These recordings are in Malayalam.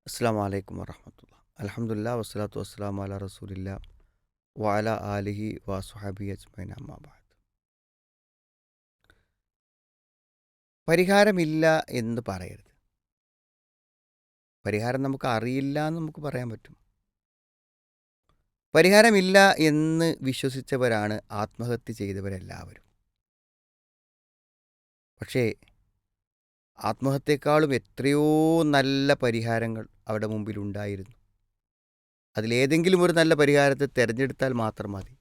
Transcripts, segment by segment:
അസ്സാം വലൈക്കും വറഹമത്തുള്ള. അൽഹംദുലില്ലാ വസ്സലാത്തു വസ്സലാമു അലാ റസൂലില്ലാ വഅല ആലിഹി വസുഹബി അജ്മൈൻ അമ്മാബാദ്. പരിഹാരമില്ല എന്ന് പറയരുത്. പരിഹാരം നമുക്ക് അറിയില്ല എന്ന് നമുക്ക് പറയാൻ പറ്റും. പരിഹാരമില്ല എന്ന് വിശ്വസിച്ചവരാണ് ആത്മഹത്യ ചെയ്തവരെല്ലാവരും. പക്ഷേ ആത്മഹത്യയെക്കാളും എത്രയോ നല്ല പരിഹാരങ്ങൾ അവിടെ മുമ്പിലുണ്ടായിരുന്നു. അതിലേതെങ്കിലും ഒരു നല്ല പരിഹാരത്തെ തിരഞ്ഞെടുത്താൽ മാത്രം മതി.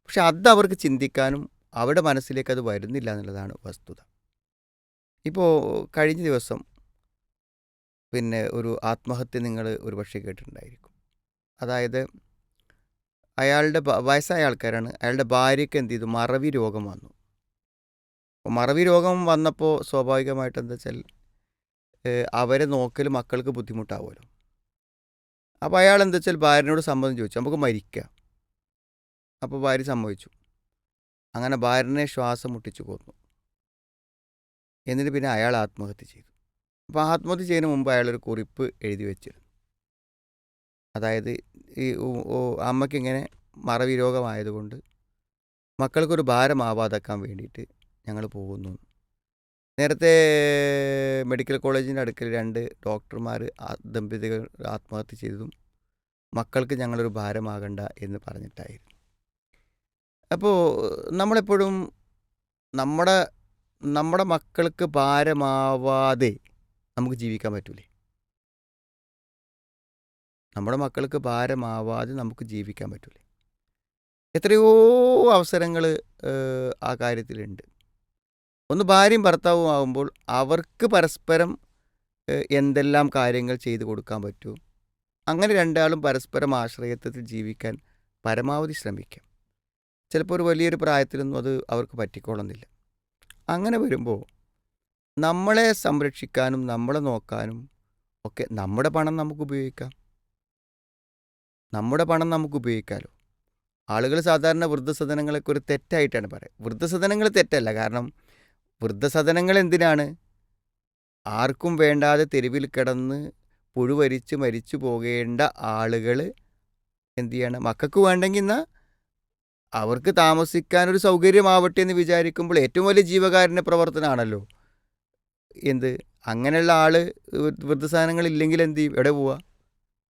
പക്ഷെ അത് അവർക്ക് ചിന്തിക്കാനും അവരുടെ മനസ്സിലേക്ക് അത് വരുന്നില്ല എന്നുള്ളതാണ് വസ്തുത. ഇപ്പോൾ കഴിഞ്ഞ ദിവസം ഒരു ആത്മഹത്യ നിങ്ങൾ ഒരുപക്ഷെ കേട്ടിട്ടുണ്ടായിരിക്കും. അതായത് അയാളുടെ വയസ്സായ ആൾക്കാരാണ്. അയാളുടെ ഭാര്യയ്ക്ക് എന്ത് ചെയ്തു, മറവി രോഗം വന്നു. അപ്പോൾ മറവി രോഗം വന്നപ്പോൾ സ്വാഭാവികമായിട്ട് എന്താ വെച്ചാൽ അവരെ നോക്കൽ മക്കൾക്ക് ബുദ്ധിമുട്ടാവുമല്ലോ. അപ്പോൾ അയാൾ എന്താ വെച്ചാൽ ഭാര്യനോട് സമ്മതം ചോദിച്ചു, നമുക്ക് മരിക്കാം. അപ്പോൾ ഭാര്യ സമ്മതിച്ചു. അങ്ങനെ ഭാര്യനെ ശ്വാസം മുട്ടിച്ചു കൊന്നു. എന്നിട്ട് പിന്നെ അയാൾ ആത്മഹത്യ ചെയ്തു. അപ്പോൾ ആത്മഹത്യ ചെയ്യുന്നതിന് മുമ്പ് അയാളൊരു കുറിപ്പ് എഴുതി വെച്ചിരുന്നു. അതായത് ഈ അമ്മയ്ക്കിങ്ങനെ മറവി രോഗമായതുകൊണ്ട് മക്കൾക്കൊരു ഭാരമാവാതാക്കാൻ വേണ്ടിയിട്ട് ഞങ്ങൾ പോകുന്നു. നേരത്തെ മെഡിക്കൽ കോളേജിൻ്റെ അടുക്കൽ 2 ഡോക്ടർമാർ ദമ്പതികൾ ആത്മഹത്യ ചെയ്തതും മക്കൾക്ക് ഞങ്ങളൊരു ഭാരമാകണ്ട എന്ന് പറഞ്ഞിട്ടായിരുന്നു. അപ്പോൾ നമ്മളെപ്പോഴും നമ്മുടെ മക്കൾക്ക് ഭാരമാവാതെ നമുക്ക് ജീവിക്കാൻ പറ്റൂലേ? നമ്മുടെ മക്കൾക്ക് ഭാരമാവാതെ നമുക്ക് ജീവിക്കാൻ പറ്റൂലേ? എത്രയോ അവസരങ്ങൾ ആ കാര്യത്തിലുണ്ട്. ഒന്ന് ഭാര്യയും ഭർത്താവും ആകുമ്പോൾ അവർക്ക് പരസ്പരം എന്തെല്ലാം കാര്യങ്ങൾ ചെയ്തു കൊടുക്കാൻ പറ്റുമോ അങ്ങനെ രണ്ടാളും പരസ്പരം ആശ്രയത്വത്തിൽ ജീവിക്കാൻ പരമാവധി ശ്രമിക്കാം. ചിലപ്പോൾ ഒരു വലിയൊരു പ്രായത്തിലൊന്നും അത് അവർക്ക് പറ്റിക്കോളുന്നില്ല. അങ്ങനെ വരുമ്പോൾ നമ്മളെ സംരക്ഷിക്കാനും നമ്മളെ നോക്കാനും ഒക്കെ നമ്മുടെ പണം നമുക്ക് ഉപയോഗിക്കാം. നമ്മുടെ പണം നമുക്ക് ഉപയോഗിക്കാമല്ലോ. ആളുകൾ സാധാരണ വൃദ്ധസദനങ്ങളൊക്കെ ഒരു തെറ്റായിട്ടാണ് പറയുക. വൃദ്ധസദനങ്ങൾ തെറ്റല്ല. കാരണം വൃദ്ധസദനങ്ങൾ എന്തിനാണ്? ആർക്കും വേണ്ടാതെ തെരുവിൽ കിടന്ന് പുഴുവരിച്ച് മരിച്ചു പോകേണ്ട ആളുകൾ എന്തു ചെയ്യണം? മക്കൾക്ക് വേണ്ടെങ്കിൽ എന്നാൽ അവർക്ക് താമസിക്കാനൊരു സൗകര്യമാവട്ടെ എന്ന് വിചാരിക്കുമ്പോൾ ഏറ്റവും വലിയ ജീവകാരുണ്യ പ്രവർത്തനമാണല്ലോ എന്ത്. അങ്ങനെയുള്ള ആൾ വൃദ്ധസദനങ്ങളില്ലെങ്കിൽ എന്ത് ചെയ്യും? എവിടെ പോവുക?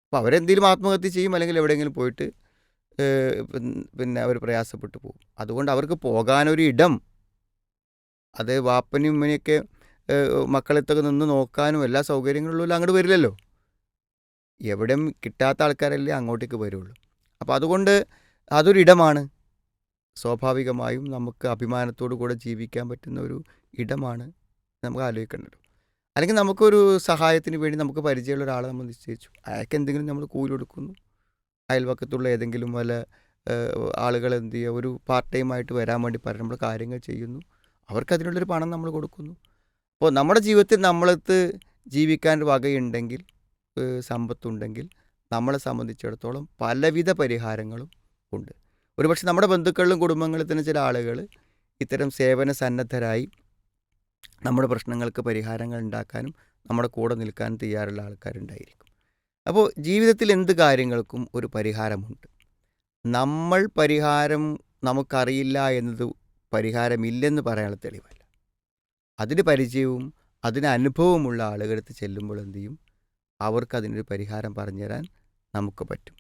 അപ്പോൾ അവരെന്തെങ്കിലും ആത്മഹത്യ ചെയ്യും, അല്ലെങ്കിൽ എവിടെയെങ്കിലും പോയിട്ട് അവർ പ്രയാസപ്പെട്ടു പോകും. അതുകൊണ്ട് അവർക്ക് പോകാനൊരു ഇടം, അത് വാപ്പനും ഉമ്മനെയൊക്കെ മക്കളെത്തൊക്കെ നിന്ന് നോക്കാനും എല്ലാ സൗകര്യങ്ങളുള്ള അങ്ങോട്ട് വരില്ലല്ലോ. എവിടെയും കിട്ടാത്ത ആൾക്കാരല്ലേ അങ്ങോട്ടേക്ക് വരുള്ളൂ. അപ്പോൾ അതുകൊണ്ട് അതൊരിടമാണ്. സ്വാഭാവികമായും നമുക്ക് അഭിമാനത്തോടു കൂടെ ജീവിക്കാൻ പറ്റുന്ന ഒരു ഇടമാണ് നമുക്ക് ആലോചിക്കേണ്ടത്. അല്ലെങ്കിൽ നമുക്കൊരു സഹായത്തിന് വേണ്ടി നമുക്ക് പരിചയമുള്ള ഒരാളെ നമ്മൾ നിശ്ചയിച്ചു, അയാൾക്ക് എന്തെങ്കിലും നമ്മൾ കൂലി കൊടുക്കുന്നു. അയൽവക്കത്തുള്ള ഏതെങ്കിലും വല്ല ആളുകൾ എന്ത് ചെയ്യുക, ഒരു പാർട്ട് ടൈമായിട്ട് വരാൻ വേണ്ടി പറഞ്ഞ് നമ്മൾ കാര്യങ്ങൾ ചെയ്യുന്നു. അവർക്കതിനുള്ളൊരു പണം നമ്മൾ കൊടുക്കുന്നു. അപ്പോൾ നമ്മുടെ ജീവിതത്തിൽ നമ്മളത്ത് ജീവിക്കാൻ വകയുണ്ടെങ്കിൽ, സമ്പത്തുണ്ടെങ്കിൽ, നമ്മളെ സംബന്ധിച്ചിടത്തോളം പലവിധ പരിഹാരങ്ങളും ഉണ്ട്. ഒരുപക്ഷെ നമ്മുടെ ബന്ധുക്കളിലും കുടുംബങ്ങളിൽ തന്നെ ചില ആളുകൾ ഇത്തരം സേവന സന്നദ്ധരായി നമ്മുടെ പ്രശ്നങ്ങൾക്ക് പരിഹാരങ്ങൾ ഉണ്ടാക്കാനും നമ്മുടെ കൂടെ നിൽക്കാനും തയ്യാറുള്ള ആൾക്കാരുണ്ടായിരിക്കും. അപ്പോൾ ജീവിതത്തിൽ എന്ത് കാര്യങ്ങൾക്കും ഒരു പരിഹാരമുണ്ട്. നമ്മൾ പരിഹാരം നമുക്കറിയില്ല എന്നത് പരിഹാരമില്ലെന്ന് പറയാനുള്ള തെളിവല്ല. അതിന് പരിചയവും അതിന് അനുഭവമുള്ള ആളുകളടുത്ത് ചെല്ലുമ്പോൾ എന്ത് ചെയ്യും? അവർക്കതിനൊരു പരിഹാരം പറഞ്ഞു തരാൻ നമുക്ക് പറ്റും.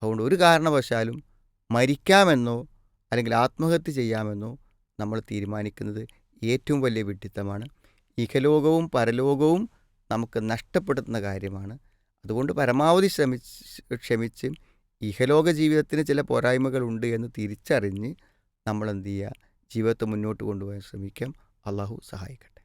അതുകൊണ്ട് ഒരു കാരണവശാലും മരിക്കാമെന്നോ അല്ലെങ്കിൽ ആത്മഹത്യ ചെയ്യാമെന്നോ നമ്മൾ തീരുമാനിക്കുന്നത് ഏറ്റവും വലിയ വിഡ്ഢിത്തമാണ്. ഇഹലോകവും പരലോകവും നമുക്ക് നഷ്ടപ്പെടുത്തുന്ന കാര്യമാണ്. അതുകൊണ്ട് പരമാവധി ക്ഷമിച്ച് ഇഹലോക ജീവിതത്തിന് ചില പോരായ്മകളുണ്ട് എന്ന് തിരിച്ചറിഞ്ഞ് നമ്മൾ എന്ത് ചെയ്യുക? ജീവിതത്തെ മുന്നോട്ട് കൊണ്ടുപോകാൻ ശ്രമിക്കാം. അള്ളാഹു സഹായിക്കട്ടെ.